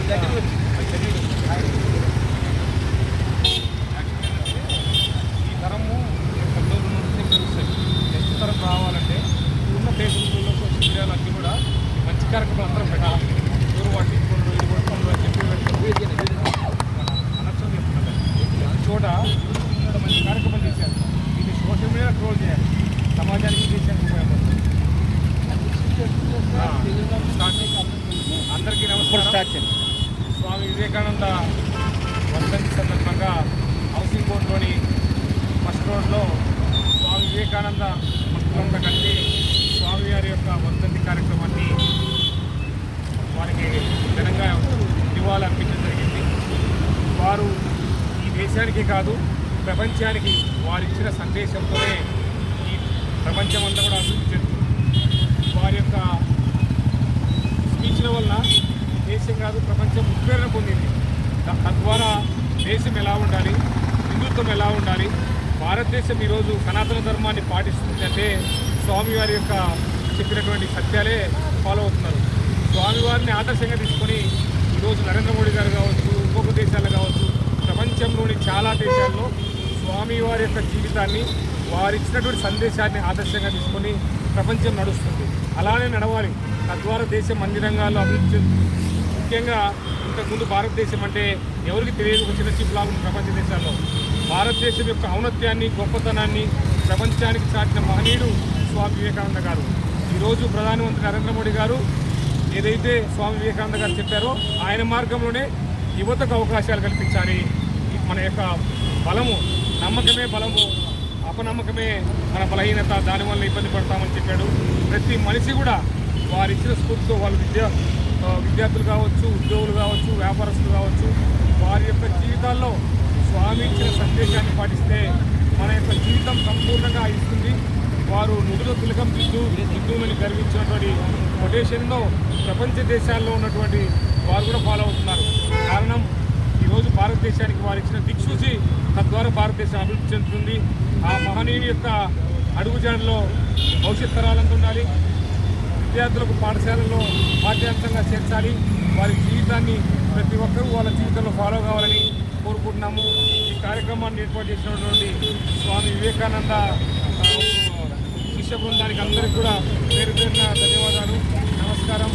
ఈ తరము పెద్దోళ్ళ నుంచి పెరుగుతుంది. నెక్స్ట్ తరం రావాలంటే ఉన్న ఫేస్బుక్లో సోషల్ మీడియాలో అన్నీ కూడా మంచి కార్యక్రమాలు అందరం పెట్టాలి. ఎవరు పట్టించుకోండి ఇది కొట్టుకోండి అని చెప్పి అనర్థం చెప్తున్నారు. చోట మంచి కార్యక్రమం చేశారు. ఇది సోషల్ మీడియా ట్రోల్ చేయాలి, సమాజానికి దేశానికి ఉపయోగపడుతుంది. అందరికీ నమస్కారం. స్వామి వివేకానంద వర్ధంతి సందర్భంగా హౌసింగ్ బోర్డులోని ఫస్ట్ రోడ్లో స్వామి వివేకానంద భక్తులంతా కలిసి స్వామివారి యొక్క వర్ధంతి కార్యక్రమాన్ని వారికి ఘనంగా నివాళులు అర్పించడం జరిగింది. వారు ఈ దేశానికి కాదు ప్రపంచానికి వారిచ్చిన సందేశంతోనే ఈ ప్రపంచమంతా కూడా అభివృద్ధి చెందుతుంది. వారి యొక్క స్పీచ్ల వల్ల దేశం కాదు ప్రపంచం ఉత్ప్రేరణ పొందింది. తద్వారా దేశం ఎలా ఉండాలి, హిందుత్వం ఎలా ఉండాలి, భారతదేశం ఈరోజు సనాతన ధర్మాన్ని పాటిస్తుందంటే స్వామివారి యొక్క చెప్పినటువంటి సత్యాలే ఫాలో అవుతున్నారు. స్వామివారిని ఆదర్శంగా తీసుకొని ఈరోజు నరేంద్ర మోడీ గారు కావచ్చు, ఇంకొక దేశాలు కావచ్చు, ప్రపంచంలోని చాలా దేశాల్లో స్వామివారి యొక్క జీవితాన్ని వారిచ్చినటువంటి సందేశాన్ని ఆదర్శంగా తీసుకొని ప్రపంచం నడుస్తుంది. అలానే నడవాలి. తద్వారా దేశం అన్ని రంగాల్లో అభివృద్ధి చెందుతుంది. ముఖ్యంగా ఇంతకుముందు భారతదేశం అంటే ఎవరికి తెలియదు, ఒక చిన్న చిప్ లాగా ప్రపంచ దేశాల్లో. భారతదేశం యొక్క ఔన్నత్యాన్ని, గొప్పతనాన్ని ప్రపంచానికి చాటిన మహనీయుడు స్వామి వివేకానంద గారు. ఈరోజు ప్రధానమంత్రి నరేంద్ర మోడీ గారు ఏదైతే స్వామి వివేకానంద గారు చెప్పారో ఆయన మార్గంలోనే యువతకు అవకాశాలు కల్పించాలి. మన యొక్క బలము, నమ్మకమే బలము, అపనమ్మకమే మన బలహీనత, దానివల్ల ఇబ్బంది పడతామని చెప్పాడు. ప్రతి మనిషి కూడా వారి ఇచ్చిన స్ఫూర్తితో వాళ్ళు విద్యార్థులు కావచ్చు, ఉద్యోగులు కావచ్చు, వ్యాపారస్తులు కావచ్చు, వారి యొక్క జీవితాల్లో స్వామి ఇచ్చిన సందేశాన్ని పాటిస్తే మన యొక్క జీవితం సంపూర్ణంగా ఇస్తుంది. వారు నుదుల తిలకం హిందువులని గర్వించినటువంటి కొటేషన్లో ప్రపంచ దేశాల్లో ఉన్నటువంటి వారు కూడా ఫాలో అవుతున్నారు. కారణం ఈరోజు భారతదేశానికి వారు ఇచ్చిన దిక్సూచి, తద్వారా భారతదేశం అభివృద్ధి చెందుతుంది. ఆ మహనీయుని యొక్క అడుగుజాడలో భవిష్యత్ తరాలంతా ఉండాలి. విద్యార్థులకు పాఠశాలలో పాఠ్యాంశంగా చేర్చాలి. వారి జీవితాన్ని ప్రతి ఒక్కరూ వాళ్ళ జీవితంలో ఫాలో కావాలని కోరుకుంటున్నాము. ఈ కార్యక్రమాన్ని ఏర్పాటు చేసినటువంటి స్వామి వివేకానంద శిష్య బృందానికి అందరికీ కూడా పేరు పేరున ధన్యవాదాలు, నమస్కారం.